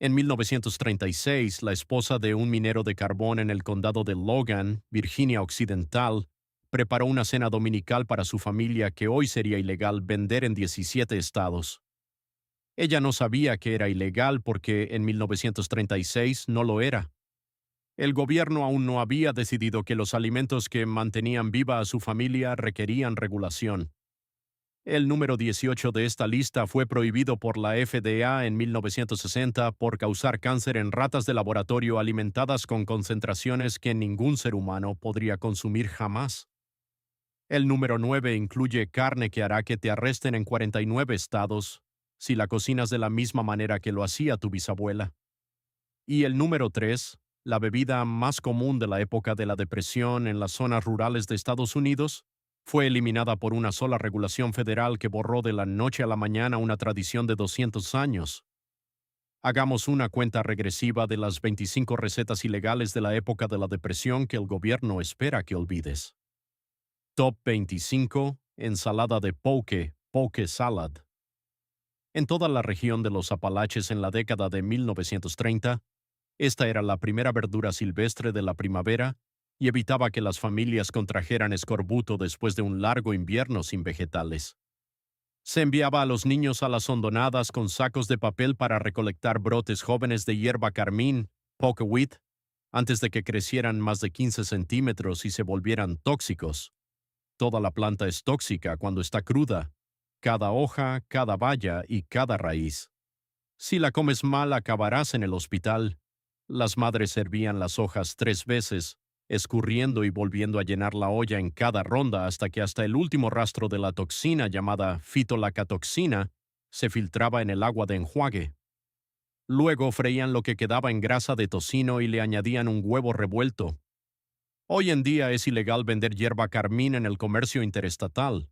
En 1936, la esposa de un minero de carbón en el condado de Logan, Virginia Occidental, preparó una cena dominical para su familia que hoy sería ilegal vender en 17 estados. Ella no sabía que era ilegal porque en 1936 no lo era. El gobierno aún no había decidido que los alimentos que mantenían viva a su familia requerían regulación. El número 18 de esta lista fue prohibido por la FDA en 1960 por causar cáncer en ratas de laboratorio alimentadas con concentraciones que ningún ser humano podría consumir jamás. El número 9 incluye carne que hará que te arresten en 49 estados si la cocinas de la misma manera que lo hacía tu bisabuela. Y el número 3, la bebida más común de la época de la depresión en las zonas rurales de Estados Unidos, fue eliminada por una sola regulación federal que borró de la noche a la mañana una tradición de 200 años. Hagamos una cuenta regresiva de las 25 recetas ilegales de la época de la depresión que el gobierno espera que olvides. Top 25. Ensalada de poke, poke salad. En toda la región de los Apalaches en la década de 1930, esta era la primera verdura silvestre de la primavera y evitaba que las familias contrajeran escorbuto después de un largo invierno sin vegetales. Se enviaba a los niños a las hondonadas con sacos de papel para recolectar brotes jóvenes de hierba carmín, pokeweed, antes de que crecieran más de 15 centímetros y se volvieran tóxicos. Toda la planta es tóxica cuando está cruda, cada hoja, cada baya y cada raíz. Si la comes mal, acabarás en el hospital. Las madres servían las hojas 3 veces, escurriendo y volviendo a llenar la olla en cada ronda hasta el último rastro de la toxina llamada fitolacatoxina se filtraba en el agua de enjuague. Luego freían lo que quedaba en grasa de tocino y le añadían un huevo revuelto. Hoy en día es ilegal vender hierba carmín en el comercio interestatal.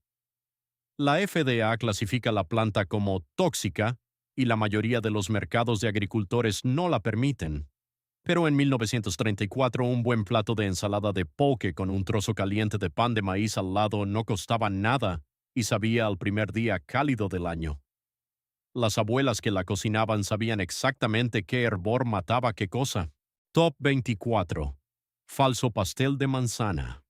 La FDA clasifica la planta como tóxica y la mayoría de los mercados de agricultores no la permiten. Pero en 1934 un buen plato de ensalada de poke con un trozo caliente de pan de maíz al lado no costaba nada y sabía al primer día cálido del año. Las abuelas que la cocinaban sabían exactamente qué hervor mataba qué cosa. Top 24. Falso pastel de manzana.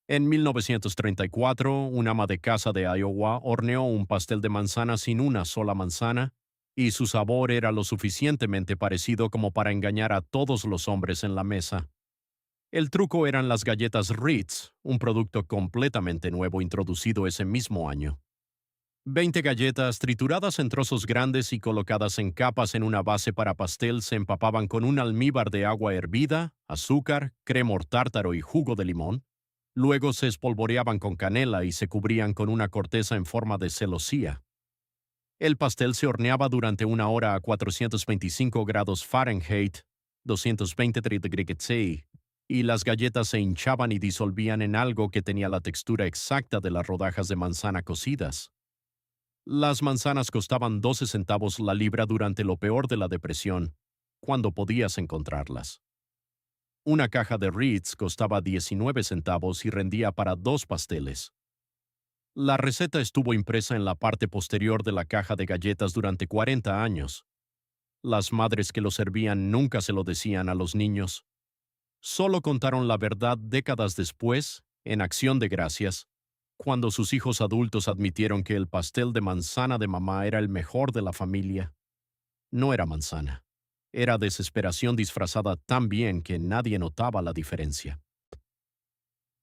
En 1934, un ama de casa de Iowa horneó un pastel de manzana sin una sola manzana, y su sabor era lo suficientemente parecido como para engañar a todos los hombres en la mesa. El truco eran las galletas Ritz, un producto completamente nuevo introducido ese mismo año. 20 galletas trituradas en trozos grandes y colocadas en capas en una base para pastel se empapaban con un almíbar de agua hervida, azúcar, crema tártaro y jugo de limón. Luego se espolvoreaban con canela y se cubrían con una corteza en forma de celosía. El pastel se horneaba durante una hora a 425 grados Fahrenheit, 220 degrees C, y las galletas se hinchaban y disolvían en algo que tenía la textura exacta de las rodajas de manzana cocidas. Las manzanas costaban 12 centavos la libra durante lo peor de la depresión, cuando podías encontrarlas. Una caja de Ritz costaba 19 centavos y rendía para 2 pasteles. La receta estuvo impresa en la parte posterior de la caja de galletas durante 40 años. Las madres que lo servían nunca se lo decían a los niños. Solo contaron la verdad décadas después, en acción de gracias, cuando sus hijos adultos admitieron que el pastel de manzana de mamá era el mejor de la familia. No era manzana. Era desesperación disfrazada tan bien que nadie notaba la diferencia.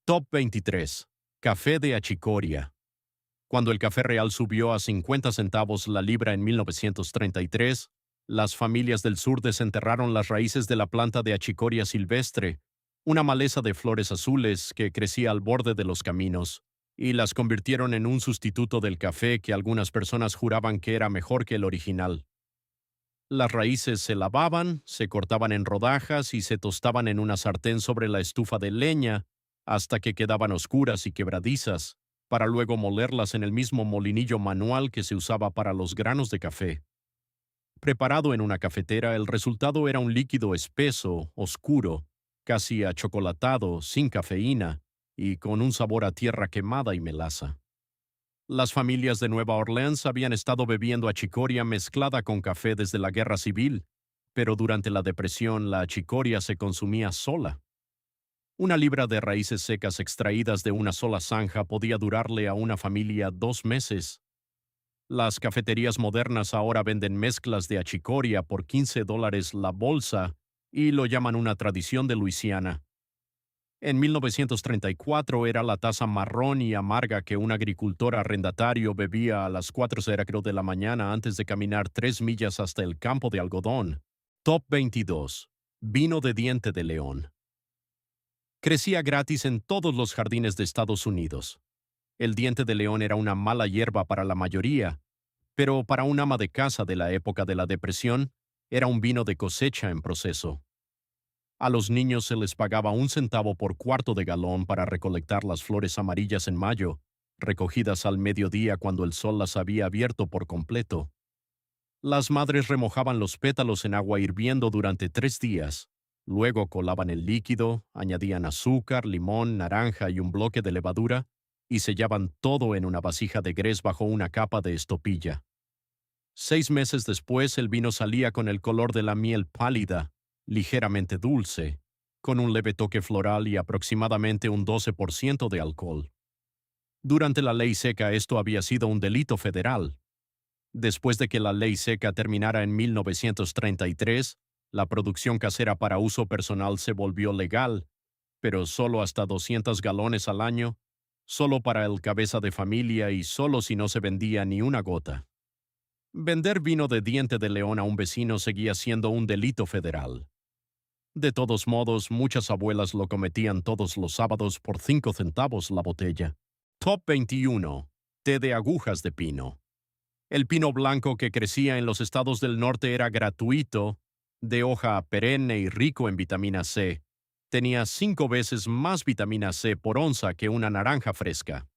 Top 23. Café de achicoria. Cuando el café real subió a 50 centavos la libra en 1933, las familias del sur desenterraron las raíces de la planta de achicoria silvestre, una maleza de flores azules que crecía al borde de los caminos, y las convirtieron en un sustituto del café que algunas personas juraban que era mejor que el original. Las raíces se lavaban, se cortaban en rodajas y se tostaban en una sartén sobre la estufa de leña hasta que quedaban oscuras y quebradizas, para luego molerlas en el mismo molinillo manual que se usaba para los granos de café. Preparado en una cafetera, el resultado era un líquido espeso, oscuro, casi achocolatado, sin cafeína, y con un sabor a tierra quemada y melaza. Las familias de Nueva Orleans habían estado bebiendo achicoria mezclada con café desde la Guerra Civil, pero durante la depresión la achicoria se consumía sola. Una libra de raíces secas extraídas de una sola zanja podía durarle a una familia 2 meses. Las cafeterías modernas ahora venden mezclas de achicoria por $15 la bolsa y lo llaman una tradición de Luisiana. En 1934 era la taza marrón y amarga que un agricultor arrendatario bebía a las 4:00 de la mañana antes de caminar 3 millas hasta el campo de algodón. Top 22. Vino de diente de león. Crecía gratis en todos los jardines de Estados Unidos. El diente de león era una mala hierba para la mayoría, pero para un ama de casa de la época de la Depresión, era un vino de cosecha en proceso. A los niños se les pagaba 1 centavo por cuarto de galón para recolectar las flores amarillas en mayo, recogidas al mediodía cuando el sol las había abierto por completo. Las madres remojaban los pétalos en agua hirviendo durante 3 días. Luego colaban el líquido, añadían azúcar, limón, naranja y un bloque de levadura, y sellaban todo en una vasija de grés bajo una capa de estopilla. 6 meses después el vino salía con el color de la miel pálida, ligeramente dulce, con un leve toque floral y aproximadamente un 12% de alcohol. Durante la ley seca esto había sido un delito federal. Después de que la ley seca terminara en 1933, la producción casera para uso personal se volvió legal, pero solo hasta 200 galones al año, solo para el cabeza de familia y solo si no se vendía ni una gota. Vender vino de diente de león a un vecino seguía siendo un delito federal. De todos modos, muchas abuelas lo cometían todos los sábados por 5 centavos la botella. Top 21. Té de agujas de pino. El pino blanco que crecía en los estados del norte era gratuito, de hoja perenne y rico en vitamina C. Tenía 5 veces más vitamina C por onza que una naranja fresca.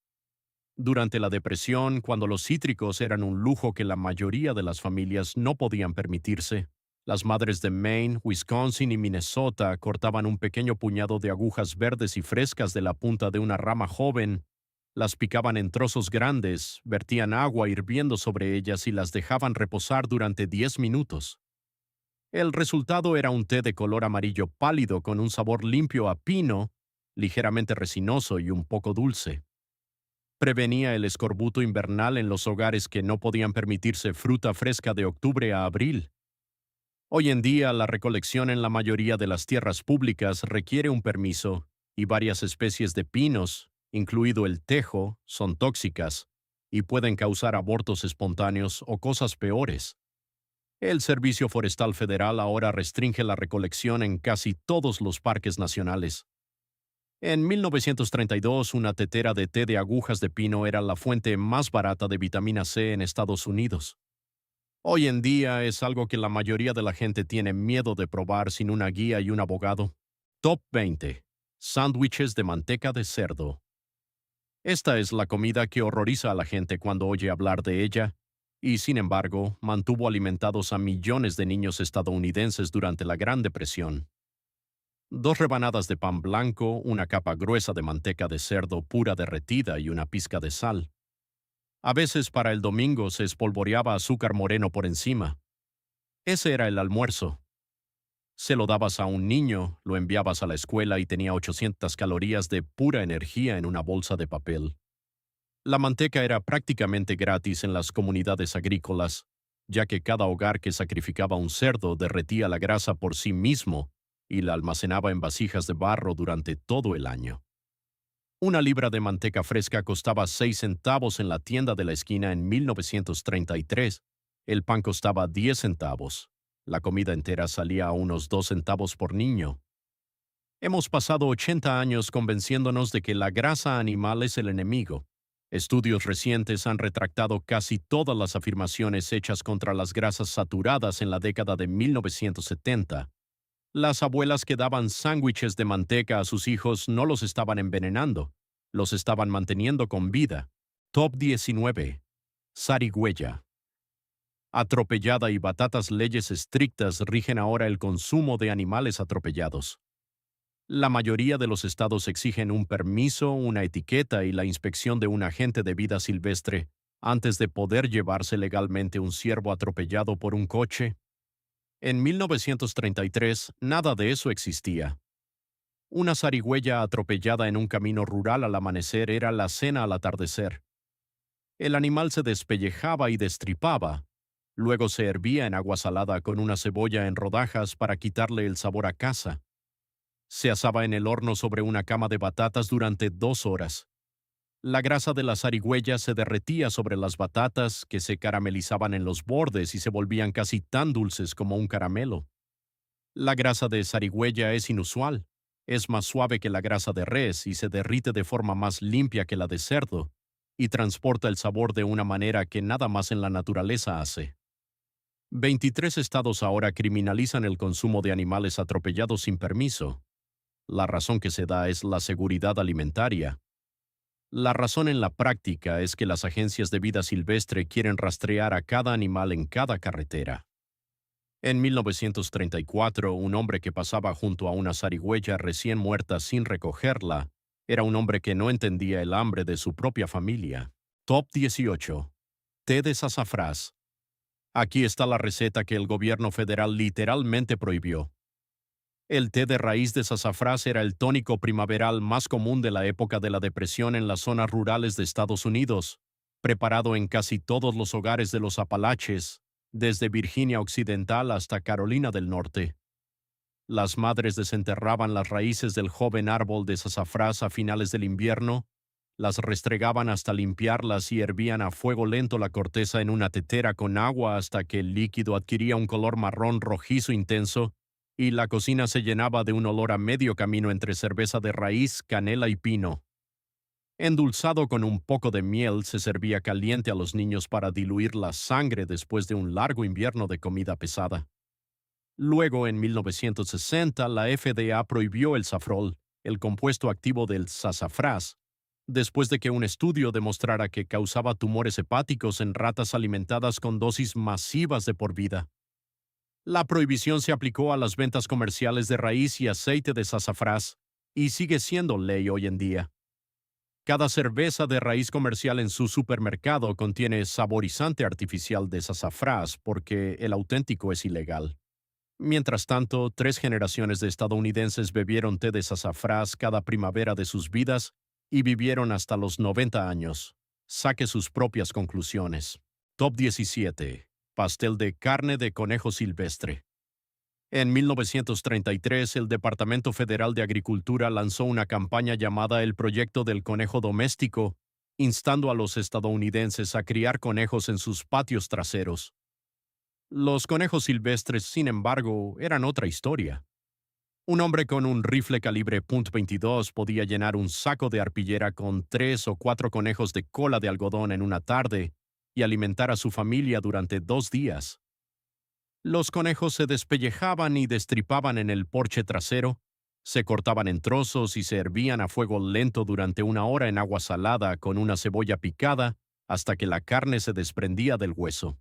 Durante la Depresión, cuando los cítricos eran un lujo que la mayoría de las familias no podían permitirse, las madres de Maine, Wisconsin y Minnesota cortaban un pequeño puñado de agujas verdes y frescas de la punta de una rama joven, las picaban en trozos grandes, vertían agua hirviendo sobre ellas y las dejaban reposar durante 10 minutos. El resultado era un té de color amarillo pálido con un sabor limpio a pino, ligeramente resinoso y un poco dulce. Prevenía el escorbuto invernal en los hogares que no podían permitirse fruta fresca de octubre a abril. Hoy en día, la recolección en la mayoría de las tierras públicas requiere un permiso, y varias especies de pinos, incluido el tejo, son tóxicas y pueden causar abortos espontáneos o cosas peores. El Servicio Forestal Federal ahora restringe la recolección en casi todos los parques nacionales. En 1932, una tetera de té de agujas de pino era la fuente más barata de vitamina C en Estados Unidos. Hoy en día es algo que la mayoría de la gente tiene miedo de probar sin una guía y un abogado. Top 20. Sándwiches de manteca de cerdo. Esta es la comida que horroriza a la gente cuando oye hablar de ella, y sin embargo, mantuvo alimentados a millones de niños estadounidenses durante la Gran Depresión. 2 rebanadas de pan blanco, una capa gruesa de manteca de cerdo pura derretida y una pizca de sal. A veces para el domingo se espolvoreaba azúcar moreno por encima. Ese era el almuerzo. Se lo dabas a un niño, lo enviabas a la escuela y tenía 800 calorías de pura energía en una bolsa de papel. La manteca era prácticamente gratis en las comunidades agrícolas, ya que cada hogar que sacrificaba un cerdo derretía la grasa por sí mismo y la almacenaba en vasijas de barro durante todo el año. Una libra de manteca fresca costaba 6 centavos en la tienda de la esquina en 1933. El pan costaba 10 centavos. La comida entera salía a unos 2 centavos por niño. Hemos pasado 80 años convenciéndonos de que la grasa animal es el enemigo. Estudios recientes han retractado casi todas las afirmaciones hechas contra las grasas saturadas en la década de 1970. Las abuelas que daban sándwiches de manteca a sus hijos no los estaban envenenando, los estaban manteniendo con vida. Top 19. Zarigüeya. Atropellada y batatas leyes estrictas rigen ahora el consumo de animales atropellados. La mayoría de los estados exigen un permiso, una etiqueta y la inspección de un agente de vida silvestre antes de poder llevarse legalmente un ciervo atropellado por un coche. En 1933, nada de eso existía. Una zarigüeya atropellada en un camino rural al amanecer era la cena al atardecer. El animal se despellejaba y destripaba. Luego se hervía en agua salada con una cebolla en rodajas para quitarle el sabor a caza. Se asaba en el horno sobre una cama de batatas durante 2 horas. La grasa de la zarigüeya se derretía sobre las batatas, que se caramelizaban en los bordes y se volvían casi tan dulces como un caramelo. La grasa de zarigüeya es inusual. Es más suave que la grasa de res y se derrite de forma más limpia que la de cerdo, y transporta el sabor de una manera que nada más en la naturaleza hace. 23 estados ahora criminalizan el consumo de animales atropellados sin permiso. La razón que se da es la seguridad alimentaria. La razón en la práctica es que las agencias de vida silvestre quieren rastrear a cada animal en cada carretera. En 1934, un hombre que pasaba junto a una zarigüeya recién muerta sin recogerla era un hombre que no entendía el hambre de su propia familia. Top 18. Té de sazafrás. Aquí está la receta que el gobierno federal literalmente prohibió. El té de raíz de sazafrás era el tónico primaveral más común de la época de la depresión en las zonas rurales de Estados Unidos, preparado en casi todos los hogares de los Apalaches, desde Virginia Occidental hasta Carolina del Norte. Las madres desenterraban las raíces del joven árbol de sazafrás a finales del invierno, las restregaban hasta limpiarlas y hervían a fuego lento la corteza en una tetera con agua hasta que el líquido adquiría un color marrón rojizo intenso y la cocina se llenaba de un olor a medio camino entre cerveza de raíz, canela y pino. Endulzado con un poco de miel, se servía caliente a los niños para diluir la sangre después de un largo invierno de comida pesada. Luego, en 1960, la FDA prohibió el safrol, el compuesto activo del sazafrás, después de que un estudio demostrara que causaba tumores hepáticos en ratas alimentadas con dosis masivas de por vida. La prohibición se aplicó a las ventas comerciales de raíz y aceite de sazafrás, y sigue siendo ley hoy en día. Cada cerveza de raíz comercial en su supermercado contiene saborizante artificial de sazafrás porque el auténtico es ilegal. Mientras tanto, 3 generaciones de estadounidenses bebieron té de sazafrás cada primavera de sus vidas y vivieron hasta los 90 años. Saque sus propias conclusiones. Top 17. Pastel de carne de conejo silvestre. En 1933, el Departamento Federal de Agricultura lanzó una campaña llamada el Proyecto del Conejo Doméstico, instando a los estadounidenses a criar conejos en sus patios traseros. Los conejos silvestres, sin embargo, eran otra historia. Un hombre con un rifle calibre .22 podía llenar un saco de arpillera con 3 o 4 conejos de cola de algodón en una tarde y alimentar a su familia durante 2 días. Los conejos se despellejaban y destripaban en el porche trasero, se cortaban en trozos y se hervían a fuego lento durante 1 hora en agua salada con una cebolla picada hasta que la carne se desprendía del hueso.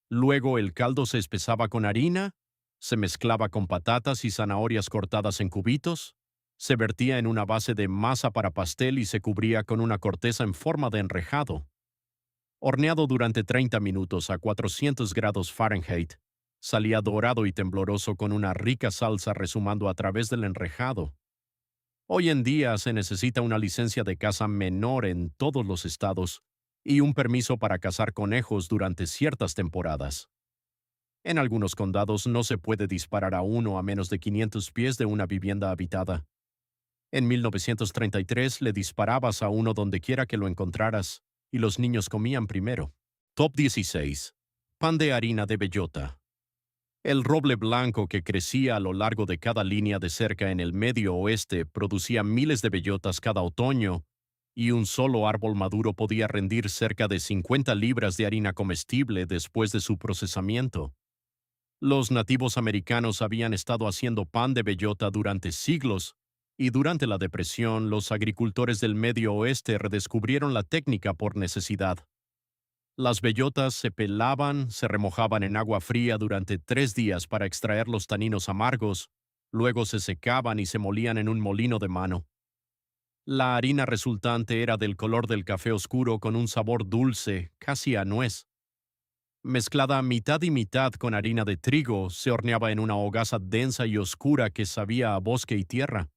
Luego el caldo se espesaba con harina, se mezclaba con patatas y zanahorias cortadas en cubitos, se vertía en una base de masa para pastel y se cubría con una corteza en forma de enrejado. Horneado durante 30 minutos a 400 grados Fahrenheit, salía dorado y tembloroso con una rica salsa resumando a través del enrejado. Hoy en día se necesita una licencia de caza menor en todos los estados y un permiso para cazar conejos durante ciertas temporadas. En algunos condados no se puede disparar a uno a menos de 500 pies de una vivienda habitada. En 1933 le disparabas a uno donde quiera que lo encontraras, y los niños comían primero. Top 16. Pan de harina de bellota. El roble blanco que crecía a lo largo de cada línea de cerca en el medio oeste producía miles de bellotas cada otoño, y un solo árbol maduro podía rendir cerca de 50 libras de harina comestible después de su procesamiento. Los nativos americanos habían estado haciendo pan de bellota durante siglos, y durante la Depresión los agricultores del Medio Oeste redescubrieron la técnica por necesidad. Las bellotas se pelaban, se remojaban en agua fría durante 3 días para extraer los taninos amargos, luego se secaban y se molían en un molino de mano. La harina resultante era del color del café oscuro con un sabor dulce, casi a nuez. Mezclada mitad y mitad con harina de trigo, se horneaba en una hogaza densa y oscura que sabía a bosque y tierra.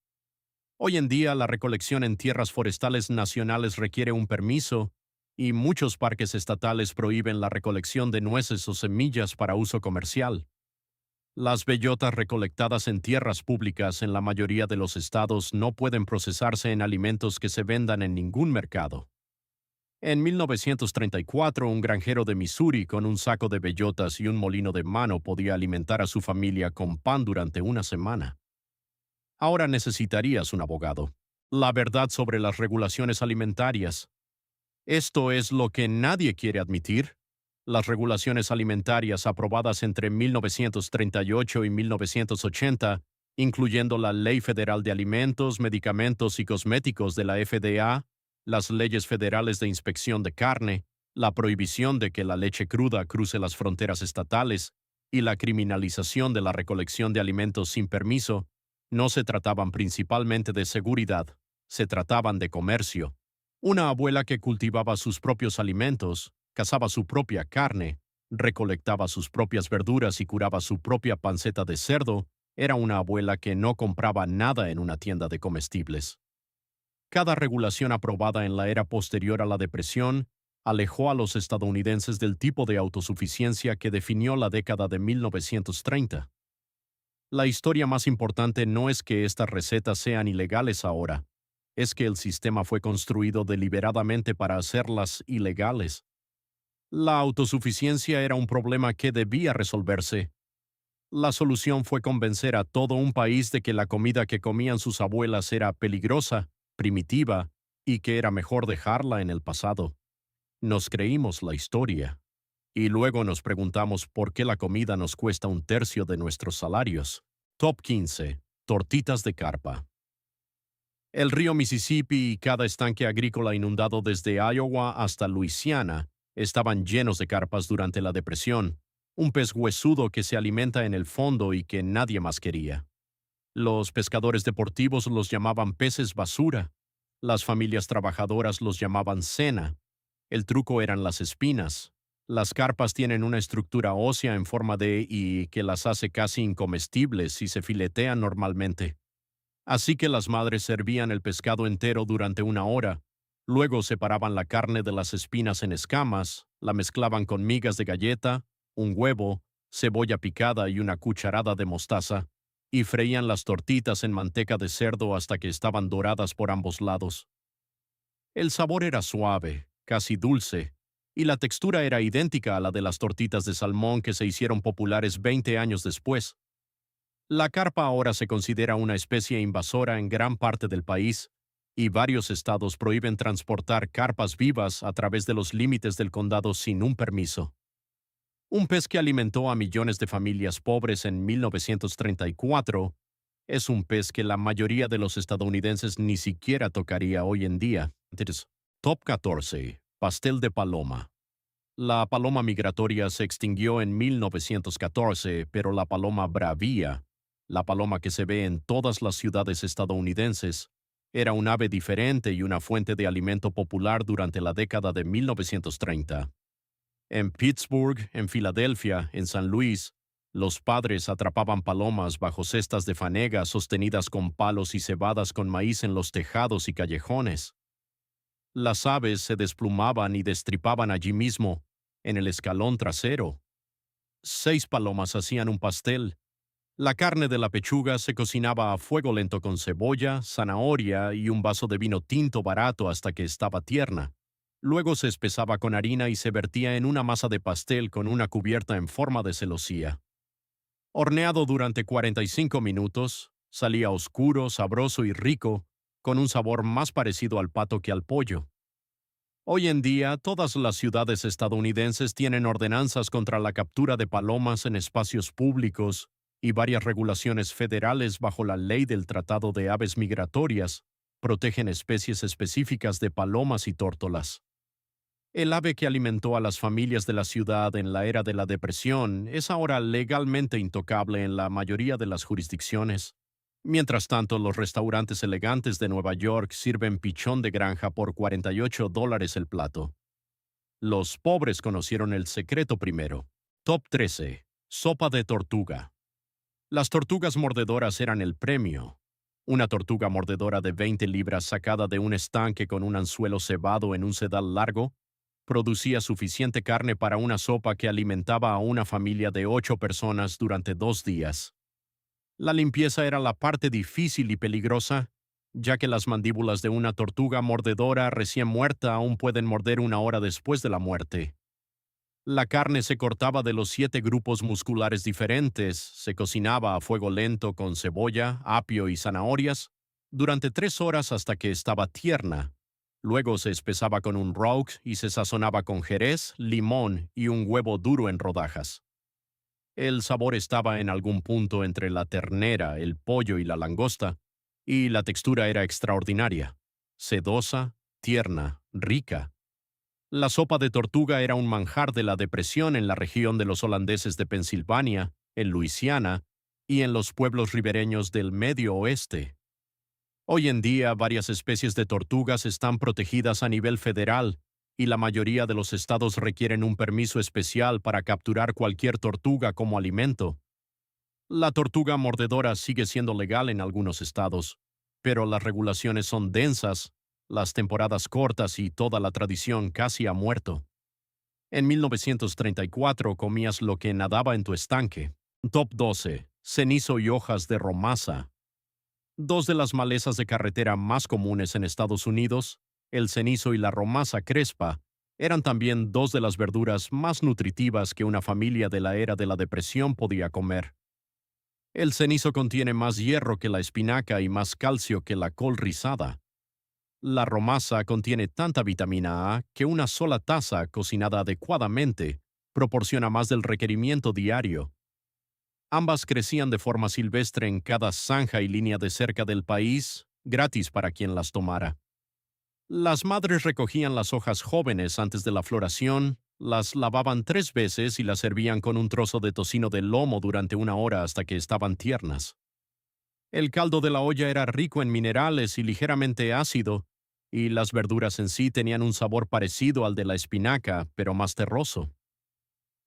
Hoy en día, la recolección en tierras forestales nacionales requiere un permiso, y muchos parques estatales prohíben la recolección de nueces o semillas para uso comercial. Las bellotas recolectadas en tierras públicas en la mayoría de los estados no pueden procesarse en alimentos que se vendan en ningún mercado. En 1934, un granjero de Missouri con un saco de bellotas y un molino de mano podía alimentar a su familia con pan durante una semana. Ahora necesitarías un abogado. La verdad sobre las regulaciones alimentarias. Esto es lo que nadie quiere admitir. Las regulaciones alimentarias aprobadas entre 1938 y 1980, incluyendo la Ley Federal de Alimentos, Medicamentos y Cosméticos de la FDA, las leyes federales de inspección de carne, la prohibición de que la leche cruda cruce las fronteras estatales y la criminalización de la recolección de alimentos sin permiso, no se trataban principalmente de seguridad, se trataban de comercio. Una abuela que cultivaba sus propios alimentos, cazaba su propia carne, recolectaba sus propias verduras y curaba su propia panceta de cerdo, era una abuela que no compraba nada en una tienda de comestibles. Cada regulación aprobada en la era posterior a la depresión alejó a los estadounidenses del tipo de autosuficiencia que definió la década de 1930. La historia más importante no es que estas recetas sean ilegales ahora, es que el sistema fue construido deliberadamente para hacerlas ilegales. La autosuficiencia era un problema que debía resolverse. La solución fue convencer a todo un país de que la comida que comían sus abuelas era peligrosa, primitiva, y que era mejor dejarla en el pasado. Nos creímos la historia. Y luego nos preguntamos por qué la comida nos cuesta un tercio de nuestros salarios. Top 15. Tortitas de carpa. El río Mississippi y cada estanque agrícola inundado desde Iowa hasta Luisiana estaban llenos de carpas durante la depresión, un pez huesudo que se alimenta en el fondo y que nadie más quería. Los pescadores deportivos los llamaban peces basura. Las familias trabajadoras los llamaban cena. El truco eran las espinas. Las carpas tienen una estructura ósea en forma de y que las hace casi incomestibles si se filetean normalmente. Así que las madres servían el pescado entero durante una hora, luego separaban la carne de las espinas en escamas, la mezclaban con migas de galleta, un huevo, cebolla picada y una cucharada de mostaza, y freían las tortitas en manteca de cerdo hasta que estaban doradas por ambos lados. El sabor era suave, casi dulce, y la textura era idéntica a la de las tortitas de salmón que se hicieron populares 20 años después. La carpa ahora se considera una especie invasora en gran parte del país, y varios estados prohíben transportar carpas vivas a través de los límites del condado sin un permiso. Un pez que alimentó a millones de familias pobres en 1934 es un pez que la mayoría de los estadounidenses ni siquiera tocaría hoy en día. Top 14. Pastel de paloma. La paloma migratoria se extinguió en 1914, pero la paloma bravía, la paloma que se ve en todas las ciudades estadounidenses, era un ave diferente y una fuente de alimento popular durante la década de 1930. En Pittsburgh, en Filadelfia, en San Luis, los padres atrapaban palomas bajo cestas de fanega sostenidas con palos y cebadas con maíz en los tejados y callejones. Las aves se desplumaban y destripaban allí mismo, en el escalón trasero. 6 palomas hacían un pastel. La carne de la pechuga se cocinaba a fuego lento con cebolla, zanahoria y un vaso de vino tinto barato hasta que estaba tierna. Luego se espesaba con harina y se vertía en una masa de pastel con una cubierta en forma de celosía. Horneado durante 45 minutos, salía oscuro, sabroso y rico, con un sabor más parecido al pato que al pollo. Hoy en día, todas las ciudades estadounidenses tienen ordenanzas contra la captura de palomas en espacios públicos y varias regulaciones federales bajo la ley del Tratado de Aves Migratorias protegen especies específicas de palomas y tórtolas. El ave que alimentó a las familias de la ciudad en la era de la depresión es ahora legalmente intocable en la mayoría de las jurisdicciones. Mientras tanto, los restaurantes elegantes de Nueva York sirven pichón de granja por $48 el plato. Los pobres conocieron el secreto primero. Top 13. Sopa de tortuga. Las tortugas mordedoras eran el premio. Una tortuga mordedora de 20 libras sacada de un estanque con un anzuelo cebado en un sedal largo producía suficiente carne para una sopa que alimentaba a una familia de 8 personas durante 2 días. La limpieza era la parte difícil y peligrosa, ya que las mandíbulas de una tortuga mordedora recién muerta aún pueden morder una hora después de la muerte. La carne se cortaba de los 7 grupos musculares diferentes, se cocinaba a fuego lento con cebolla, apio y zanahorias durante 3 horas hasta que estaba tierna. Luego se espesaba con un roux y se sazonaba con jerez, limón y un huevo duro en rodajas. El sabor estaba en algún punto entre la ternera, el pollo y la langosta, y la textura era extraordinaria, sedosa, tierna, rica. La sopa de tortuga era un manjar de la depresión en la región de los holandeses de Pensilvania, en Luisiana y en los pueblos ribereños del Medio Oeste. Hoy en día, varias especies de tortugas están protegidas a nivel federal y la mayoría de los estados requieren un permiso especial para capturar cualquier tortuga como alimento. La tortuga mordedora sigue siendo legal en algunos estados, pero las regulaciones son densas, las temporadas cortas y toda la tradición casi ha muerto. En 1934 comías lo que nadaba en tu estanque. Top 12. Cenizo y hojas de romasa. Dos de las malezas de carretera más comunes en Estados Unidos, el cenizo y la romasa crespa, eran también dos de las verduras más nutritivas que una familia de la era de la depresión podía comer. El cenizo contiene más hierro que la espinaca y más calcio que la col rizada. La romasa contiene tanta vitamina A que una sola taza, cocinada adecuadamente, proporciona más del requerimiento diario. Ambas crecían de forma silvestre en cada zanja y línea de cerca del país, gratis para quien las tomara. Las madres recogían las hojas jóvenes antes de la floración, las lavaban 3 veces y las servían con un trozo de tocino de lomo durante 1 hora hasta que estaban tiernas. El caldo de la olla era rico en minerales y ligeramente ácido, y las verduras en sí tenían un sabor parecido al de la espinaca, pero más terroso.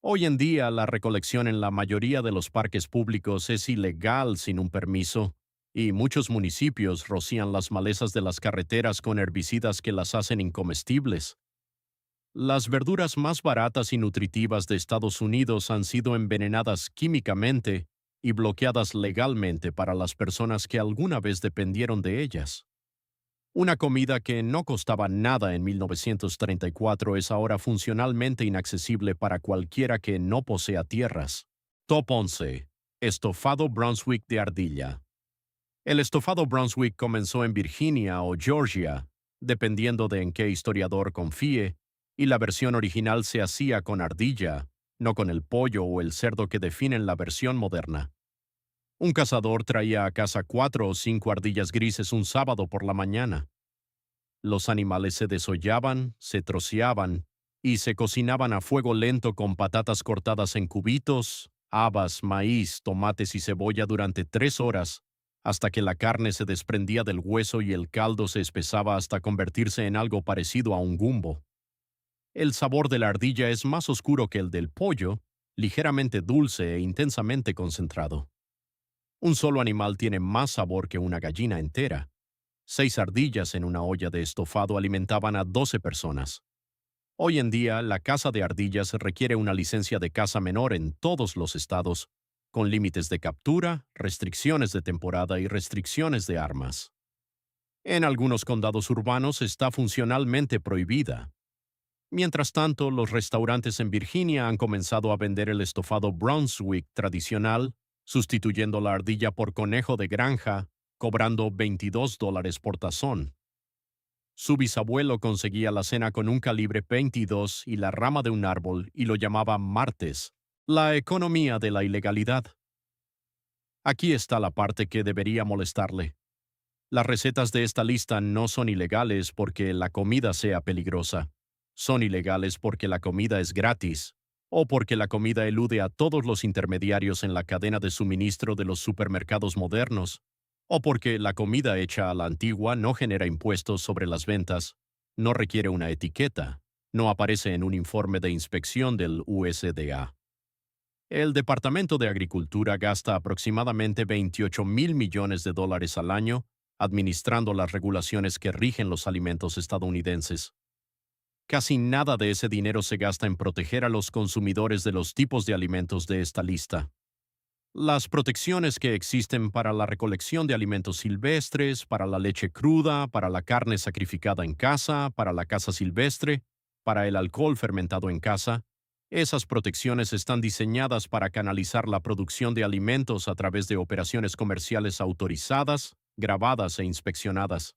Hoy en día, la recolección en la mayoría de los parques públicos es ilegal sin un permiso, y muchos municipios rocían las malezas de las carreteras con herbicidas que las hacen incomestibles. Las verduras más baratas y nutritivas de Estados Unidos han sido envenenadas químicamente y bloqueadas legalmente para las personas que alguna vez dependieron de ellas. Una comida que no costaba nada en 1934 es ahora funcionalmente inaccesible para cualquiera que no posea tierras. Top 11. Estofado Brunswick de ardilla. El estofado Brunswick comenzó en Virginia o Georgia, dependiendo de en qué historiador confíe, y la versión original se hacía con ardilla, no con el pollo o el cerdo que definen la versión moderna. Un cazador traía a casa 4 o 5 ardillas grises un sábado por la mañana. Los animales se desollaban, se troceaban y se cocinaban a fuego lento con patatas cortadas en cubitos, habas, maíz, tomates y cebolla durante 3 horas, hasta que la carne se desprendía del hueso y el caldo se espesaba hasta convertirse en algo parecido a un gumbo. El sabor de la ardilla es más oscuro que el del pollo, ligeramente dulce e intensamente concentrado. Un solo animal tiene más sabor que una gallina entera. 6 ardillas en una olla de estofado alimentaban a 12 personas. Hoy en día, la caza de ardillas requiere una licencia de caza menor en todos los estados, con límites de captura, restricciones de temporada y restricciones de armas. En algunos condados urbanos está funcionalmente prohibida. Mientras tanto, los restaurantes en Virginia han comenzado a vender el estofado Brunswick tradicional, sustituyendo la ardilla por conejo de granja, cobrando $22 por tazón. Su bisabuelo conseguía la cena con un calibre 22 y la rama de un árbol y lo llamaba martes, la economía de la ilegalidad. Aquí está la parte que debería molestarle. Las recetas de esta lista no son ilegales porque la comida sea peligrosa. Son ilegales porque la comida es gratis, o porque la comida elude a todos los intermediarios en la cadena de suministro de los supermercados modernos, o porque la comida hecha a la antigua no genera impuestos sobre las ventas, no requiere una etiqueta, No aparece en un informe de inspección del USDA. El Departamento de Agricultura gasta aproximadamente 28 mil millones de dólares al año administrando las regulaciones que rigen los alimentos estadounidenses. Casi nada de ese dinero se gasta en proteger a los consumidores de los tipos de alimentos de esta lista. Las protecciones que existen para la recolección de alimentos silvestres, para la leche cruda, para la carne sacrificada en casa, para la caza silvestre, para el alcohol fermentado en casa, esas protecciones están diseñadas para canalizar la producción de alimentos a través de operaciones comerciales autorizadas, grabadas e inspeccionadas.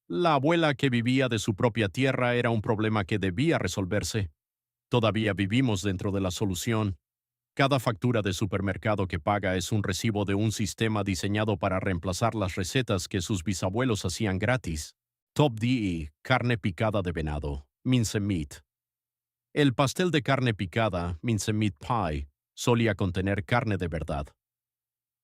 La abuela que vivía de su propia tierra era un problema que debía resolverse. Todavía vivimos dentro de la solución. Cada factura de supermercado que paga es un recibo de un sistema diseñado para reemplazar las recetas que sus bisabuelos hacían gratis. Top DE, carne picada de venado, mince meat. El pastel de carne picada, mince meat pie, solía contener carne de verdad.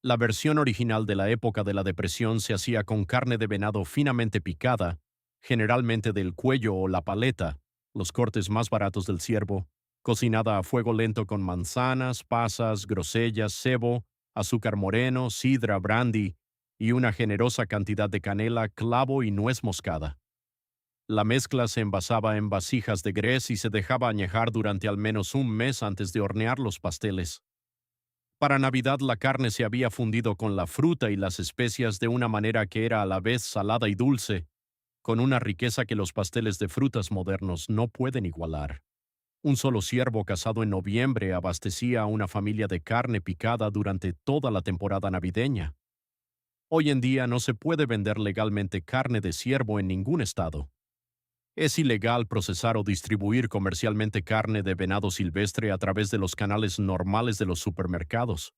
La versión original de la época de la depresión se hacía con carne de venado finamente picada, generalmente del cuello o la paleta, los cortes más baratos del ciervo, cocinada a fuego lento con manzanas, pasas, grosellas, cebo, azúcar moreno, sidra, brandy y una generosa cantidad de canela, clavo y nuez moscada. La mezcla se envasaba en vasijas de grés y se dejaba añejar durante al menos un mes antes de hornear los pasteles. Para Navidad la carne se había fundido con la fruta y las especias de una manera que era a la vez salada y dulce, con una riqueza que los pasteles de frutas modernos no pueden igualar. Un solo ciervo casado en noviembre abastecía a una familia de carne picada durante toda la temporada navideña. Hoy en día no se puede vender legalmente carne de ciervo en ningún estado. Es ilegal procesar o distribuir comercialmente carne de venado silvestre a través de los canales normales de los supermercados.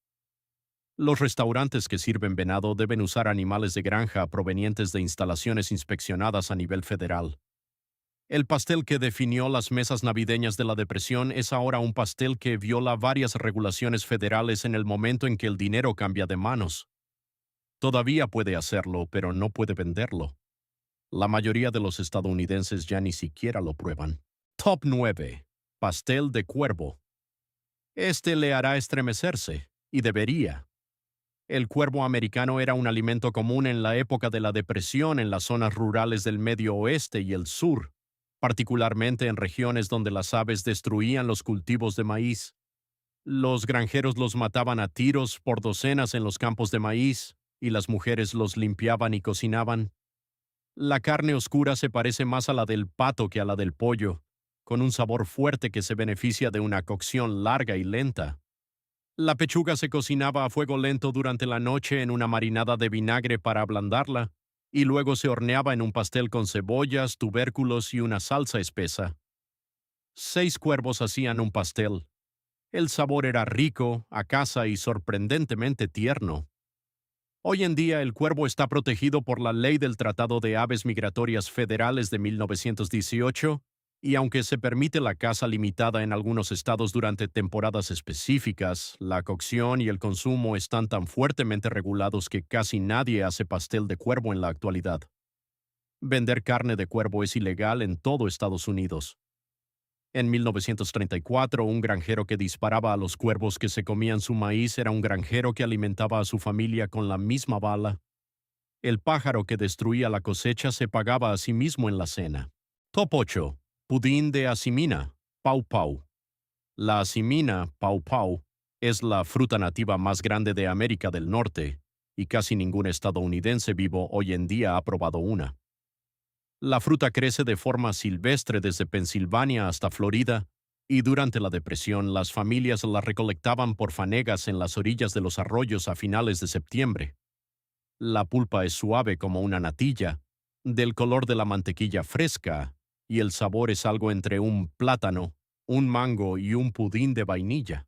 Los restaurantes que sirven venado deben usar animales de granja provenientes de instalaciones inspeccionadas a nivel federal. El pastel que definió las mesas navideñas de la Depresión es ahora un pastel que viola varias regulaciones federales en el momento en que el dinero cambia de manos. Todavía puede hacerlo, pero no puede venderlo. La mayoría de los estadounidenses ya ni siquiera lo prueban. Top 9. Pastel de cuervo. Este le hará estremecerse, y debería. El cuervo americano era un alimento común en la época de la Depresión en las zonas rurales del Medio Oeste y el Sur, particularmente en regiones donde las aves destruían los cultivos de maíz. Los granjeros los mataban a tiros por docenas en los campos de maíz, y las mujeres los limpiaban y cocinaban. La carne oscura se parece más a la del pato que a la del pollo, con un sabor fuerte que se beneficia de una cocción larga y lenta. La pechuga se cocinaba a fuego lento durante la noche en una marinada de vinagre para ablandarla, y luego se horneaba en un pastel con cebollas, tubérculos y una salsa espesa. 6 cuervos hacían un pastel. El sabor era rico, a casa y sorprendentemente tierno. Hoy en día el cuervo está protegido por la Ley del Tratado de Aves Migratorias Federales de 1918, y aunque se permite la caza limitada en algunos estados durante temporadas específicas, la cocción y el consumo están tan fuertemente regulados que casi nadie hace pastel de cuervo en la actualidad. Vender carne de cuervo es ilegal en todo Estados Unidos. En 1934, un granjero que disparaba a los cuervos que se comían su maíz era un granjero que alimentaba a su familia con la misma bala. El pájaro que destruía la cosecha se pagaba a sí mismo en la cena. Top 8. Pudín de asimina, pau pau. La asimina, pau pau, es la fruta nativa más grande de América del Norte, y casi ningún estadounidense vivo hoy en día ha probado una. La fruta crece de forma silvestre desde Pensilvania hasta Florida, y durante la Depresión las familias la recolectaban por fanegas en las orillas de los arroyos a finales de septiembre. La pulpa es suave como una natilla, del color de la mantequilla fresca, y el sabor es algo entre un plátano, un mango y un pudín de vainilla.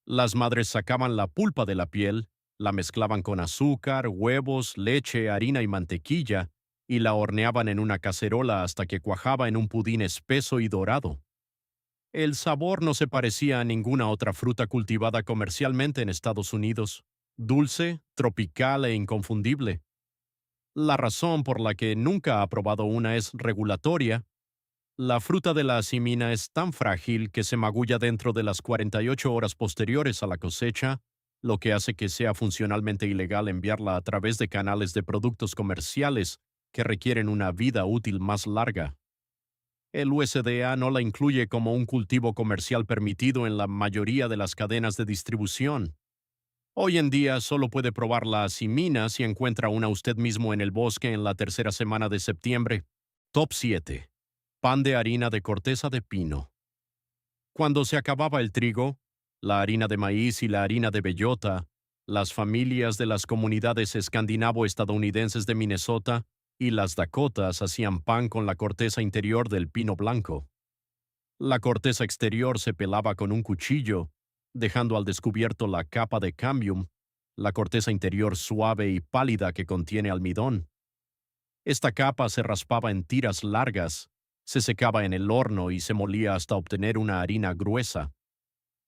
Las madres sacaban la pulpa de la piel, la mezclaban con azúcar, huevos, leche, harina y mantequilla, y la horneaban en una cacerola hasta que cuajaba en un pudín espeso y dorado. El sabor no se parecía a ninguna otra fruta cultivada comercialmente en Estados Unidos. Dulce, tropical e inconfundible. La razón por la que nunca ha probado una es regulatoria. La fruta de la asimina es tan frágil que se magulla dentro de las 48 horas posteriores a la cosecha, lo que hace que sea funcionalmente ilegal enviarla a través de canales de productos comerciales que requieren una vida útil más larga. El USDA no la incluye como un cultivo comercial permitido en la mayoría de las cadenas de distribución. Hoy en día solo puede probar la asimina si encuentra una usted mismo en el bosque en la tercera semana de septiembre. Top 7. Pan de harina de corteza de pino. Cuando se acababa el trigo, la harina de maíz y la harina de bellota, las familias de las comunidades escandinavo-estadounidenses de Minnesota y las Dakotas hacían pan con la corteza interior del pino blanco. La corteza exterior se pelaba con un cuchillo, dejando al descubierto la capa de cambium, la corteza interior suave y pálida que contiene almidón. Esta capa se raspaba en tiras largas, se secaba en el horno y se molía hasta obtener una harina gruesa,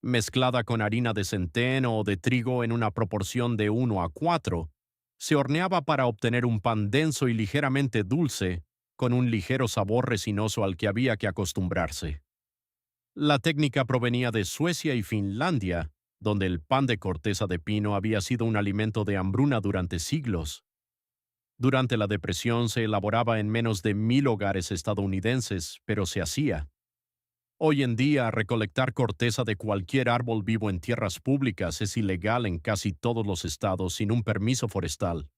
mezclada con harina de centeno o de trigo en una proporción de 1:4. Se horneaba para obtener un pan denso y ligeramente dulce, con un ligero sabor resinoso al que había que acostumbrarse. La técnica provenía de Suecia y Finlandia, donde el pan de corteza de pino había sido un alimento de hambruna durante siglos. Durante la Depresión se elaboraba en menos de 1,000 hogares estadounidenses, pero se hacía. Hoy en día, recolectar corteza de cualquier árbol vivo en tierras públicas es ilegal en casi todos los estados sin un permiso forestal.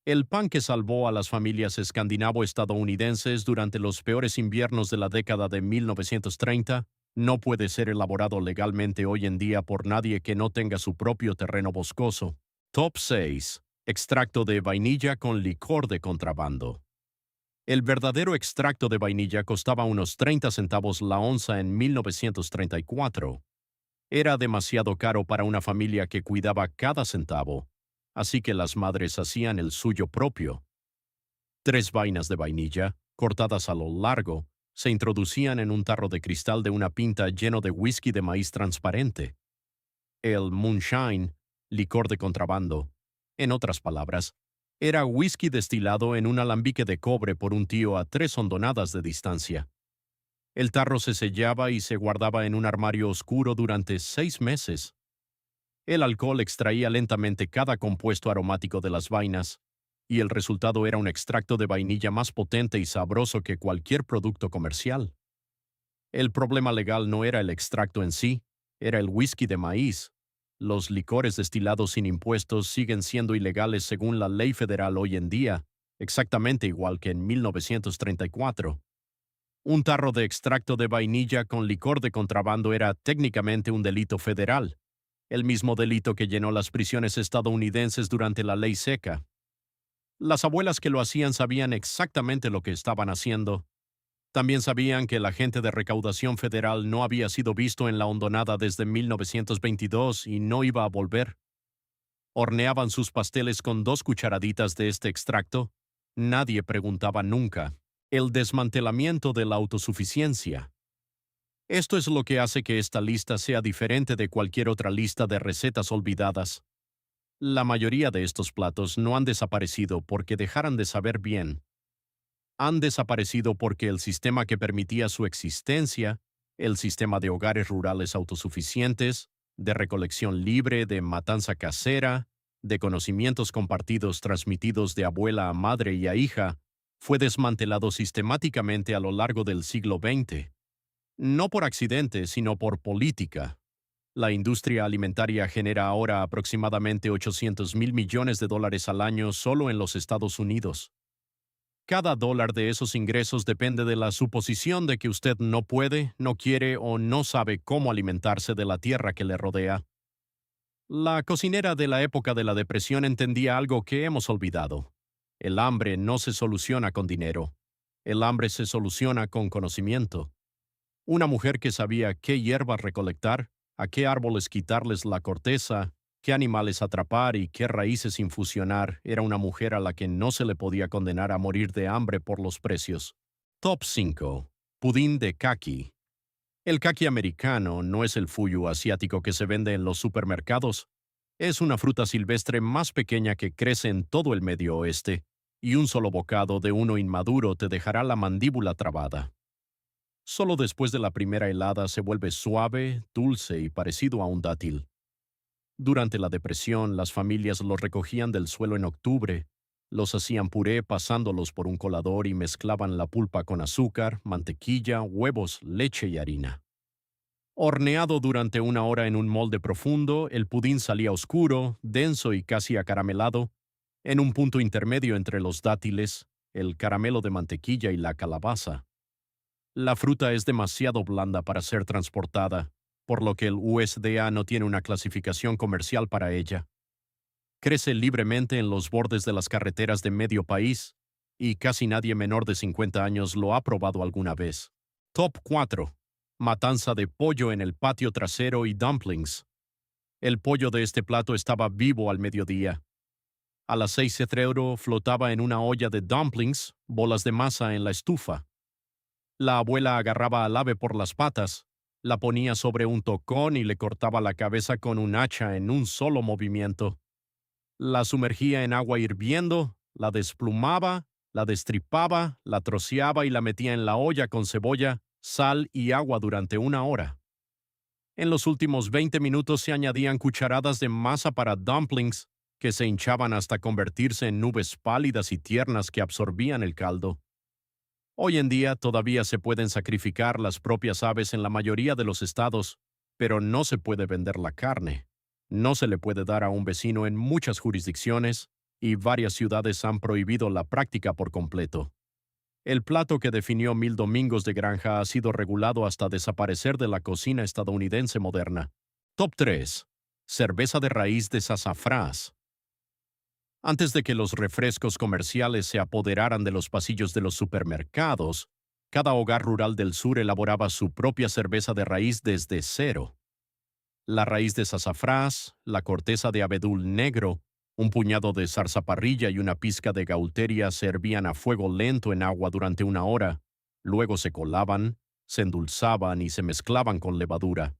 El pan que salvó a las familias escandinavo-estadounidenses durante los peores inviernos de la década de 1930 no puede ser elaborado legalmente hoy en día por nadie que no tenga su propio terreno boscoso. Top 6. Extracto de vainilla con licor de contrabando. El verdadero extracto de vainilla costaba unos 30 centavos la onza en 1934. Era demasiado caro para una familia que cuidaba cada centavo, así que las madres hacían el suyo propio. 3 vainas de vainilla, cortadas a lo largo, se introducían en un tarro de cristal de una pinta lleno de whisky de maíz transparente. El moonshine, licor de contrabando, en otras palabras, era whisky destilado en un alambique de cobre por un tío a 3 hondonadas de distancia. El tarro se sellaba y se guardaba en un armario oscuro durante 6 meses. El alcohol extraía lentamente cada compuesto aromático de las vainas, y el resultado era un extracto de vainilla más potente y sabroso que cualquier producto comercial. El problema legal no era el extracto en sí, era el whisky de maíz. Los licores destilados sin impuestos siguen siendo ilegales según la ley federal hoy en día, exactamente igual que en 1934. Un tarro de extracto de vainilla con licor de contrabando era técnicamente un delito federal, el mismo delito que llenó las prisiones estadounidenses durante la ley seca. Las abuelas que lo hacían sabían exactamente lo que estaban haciendo. También sabían que el agente de recaudación federal no había sido visto en la hondonada desde 1922 y no iba a volver. Horneaban sus pasteles con 2 cucharaditas de este extracto. Nadie preguntaba nunca. El desmantelamiento de la autosuficiencia. Esto es lo que hace que esta lista sea diferente de cualquier otra lista de recetas olvidadas. La mayoría de estos platos no han desaparecido porque dejaran de saber bien. Han desaparecido porque el sistema que permitía su existencia, el sistema de hogares rurales autosuficientes, de recolección libre, de matanza casera, de conocimientos compartidos transmitidos de abuela a madre y a hija, fue desmantelado sistemáticamente a lo largo del siglo XX. No por accidente, sino por política. La industria alimentaria genera ahora aproximadamente 800 mil millones de dólares al año solo en los Estados Unidos. Cada dólar de esos ingresos depende de la suposición de que usted no puede, no quiere o no sabe cómo alimentarse de la tierra que le rodea. La cocinera de la época de la Depresión entendía algo que hemos olvidado. El hambre no se soluciona con dinero. El hambre se soluciona con conocimiento. Una mujer que sabía qué hierbas recolectar, a qué árboles quitarles la corteza, qué animales atrapar y qué raíces infusionar, era una mujer a la que no se le podía condenar a morir de hambre por los precios. Top 5. Pudín de caqui. El caqui americano no es el fuyu asiático que se vende en los supermercados. Es una fruta silvestre más pequeña que crece en todo el Medio Oeste, y un solo bocado de uno inmaduro te dejará la mandíbula trabada. Solo después de la primera helada se vuelve suave, dulce y parecido a un dátil. Durante la depresión, las familias los recogían del suelo en octubre, los hacían puré pasándolos por un colador y mezclaban la pulpa con azúcar, mantequilla, huevos, leche y harina. Horneado durante una hora en un molde profundo, el pudín salía oscuro, denso y casi acaramelado, en un punto intermedio entre los dátiles, el caramelo de mantequilla y la calabaza. La fruta es demasiado blanda para ser transportada, por lo que el USDA no tiene una clasificación comercial para ella. Crece libremente en los bordes de las carreteras de medio país, y casi nadie menor de 50 años lo ha probado alguna vez. Top 4. Matanza de pollo en el patio trasero y dumplings. El pollo de este plato estaba vivo al mediodía. A las 6:00 flotaba en una olla de dumplings, bolas de masa en la estufa. La abuela agarraba al ave por las patas, la ponía sobre un tocón y le cortaba la cabeza con un hacha en un solo movimiento. La sumergía en agua hirviendo, la desplumaba, la destripaba, la troceaba y la metía en la olla con cebolla, sal y agua durante una hora. En los últimos 20 minutos se añadían cucharadas de masa para dumplings, que se hinchaban hasta convertirse en nubes pálidas y tiernas que absorbían el caldo. Hoy en día todavía se pueden sacrificar las propias aves en la mayoría de los estados, pero no se puede vender la carne. No se le puede dar a un vecino en muchas jurisdicciones, y varias ciudades han prohibido la práctica por completo. El plato que definió Mil Domingos de Granja ha sido regulado hasta desaparecer de la cocina estadounidense moderna. Top 3. Cerveza de raíz de sazafrás. Antes de que los refrescos comerciales se apoderaran de los pasillos de los supermercados, cada hogar rural del sur elaboraba su propia cerveza de raíz desde cero. La raíz de sazafrás, la corteza de abedul negro, un puñado de zarzaparrilla y una pizca de gaulteria se hervían a fuego lento en agua durante una hora, luego se colaban, se endulzaban y se mezclaban con levadura.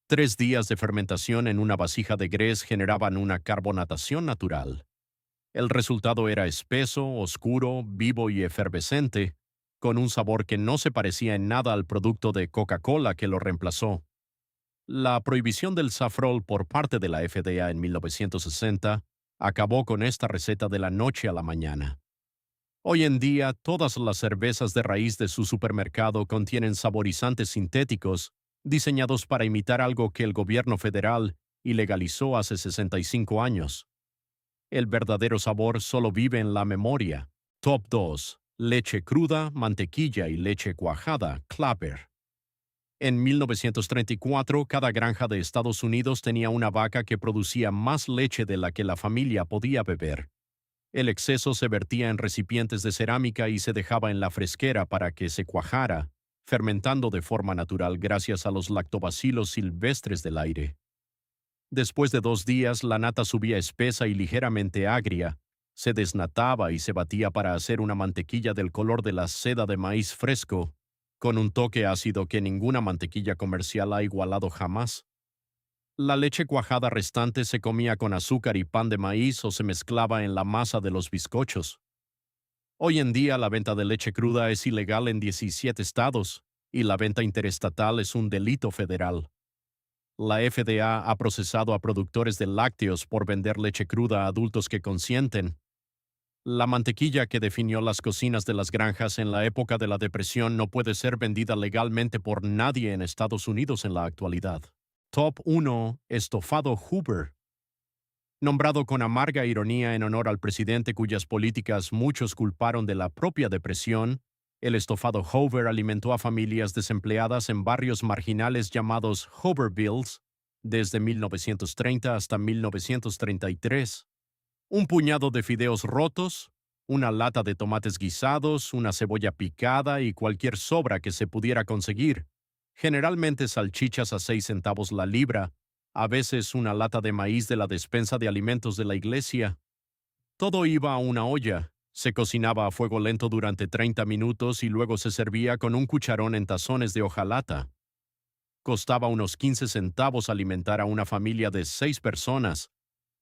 3 días de fermentación en una vasija de grés generaban una carbonatación natural. El resultado era espeso, oscuro, vivo y efervescente, con un sabor que no se parecía en nada al producto de Coca-Cola que lo reemplazó. La prohibición del safrol por parte de la FDA en 1960 acabó con esta receta de la noche a la mañana. Hoy en día, todas las cervezas de raíz de su supermercado contienen saborizantes sintéticos diseñados para imitar algo que el gobierno federal ilegalizó hace 65 años. El verdadero sabor solo vive en la memoria. Top 2. Leche cruda, mantequilla y leche cuajada, Clabber. En 1934, cada granja de Estados Unidos tenía una vaca que producía más leche de la que la familia podía beber. El exceso se vertía en recipientes de cerámica y se dejaba en la fresquera para que se cuajara, fermentando de forma natural gracias a los lactobacilos silvestres del aire. Después de 2 días, la nata subía espesa y ligeramente agria, se desnataba y se batía para hacer una mantequilla del color de la seda de maíz fresco, con un toque ácido que ninguna mantequilla comercial ha igualado jamás. La leche cuajada restante se comía con azúcar y pan de maíz o se mezclaba en la masa de los bizcochos. Hoy en día la venta de leche cruda es ilegal en 17 estados, y la venta interestatal es un delito federal. La FDA ha procesado a productores de lácteos por vender leche cruda a adultos que consienten. La mantequilla que definió las cocinas de las granjas en la época de la Depresión no puede ser vendida legalmente por nadie en Estados Unidos en la actualidad. Top 1. Estofado Hoover. Nombrado con amarga ironía en honor al presidente cuyas políticas muchos culparon de la propia depresión, el estofado Hoover alimentó a familias desempleadas en barrios marginales llamados Hoovervilles desde 1930 hasta 1933. Un puñado de fideos rotos, una lata de tomates guisados, una cebolla picada y cualquier sobra que se pudiera conseguir, generalmente salchichas a 6 centavos la libra, a veces una lata de maíz de la despensa de alimentos de la iglesia. Todo iba a una olla, se cocinaba a fuego lento durante 30 minutos y luego se servía con un cucharón en tazones de hojalata. Costaba unos 15 centavos alimentar a una familia de 6 personas.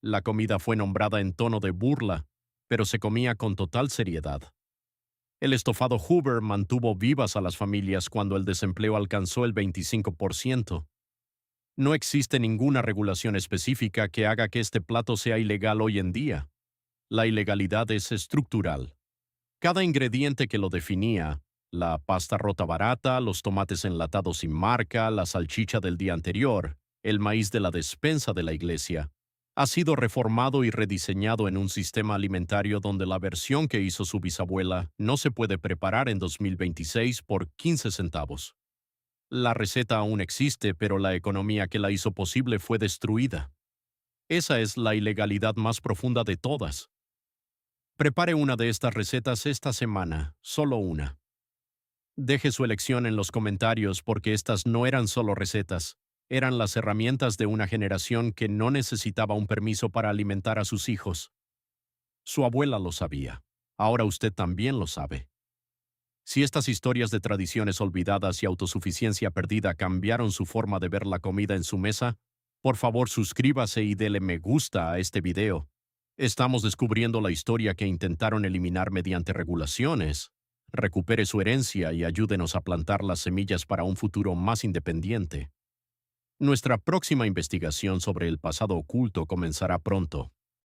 La comida fue nombrada en tono de burla, pero se comía con total seriedad. El estofado Hoover mantuvo vivas a las familias cuando el desempleo alcanzó el 25%. No existe ninguna regulación específica que haga que este plato sea ilegal hoy en día. La ilegalidad es estructural. Cada ingrediente que lo definía, la pasta rota barata, los tomates enlatados sin marca, la salchicha del día anterior, el maíz de la despensa de la iglesia, ha sido reformado y rediseñado en un sistema alimentario donde la versión que hizo su bisabuela no se puede preparar en 2026 por 15 centavos. La receta aún existe, pero la economía que la hizo posible fue destruida. Esa es la ilegalidad más profunda de todas. Prepare una de estas recetas esta semana, solo una. Deje su elección en los comentarios porque estas no eran solo recetas, eran las herramientas de una generación que no necesitaba un permiso para alimentar a sus hijos. Su abuela lo sabía. Ahora usted también lo sabe. Si estas historias de tradiciones olvidadas y autosuficiencia perdida cambiaron su forma de ver la comida en su mesa, por favor suscríbase y dele me gusta a este video. Estamos descubriendo la historia que intentaron eliminar mediante regulaciones. Recupere su herencia y ayúdenos a plantar las semillas para un futuro más independiente. Nuestra próxima investigación sobre el pasado oculto comenzará pronto.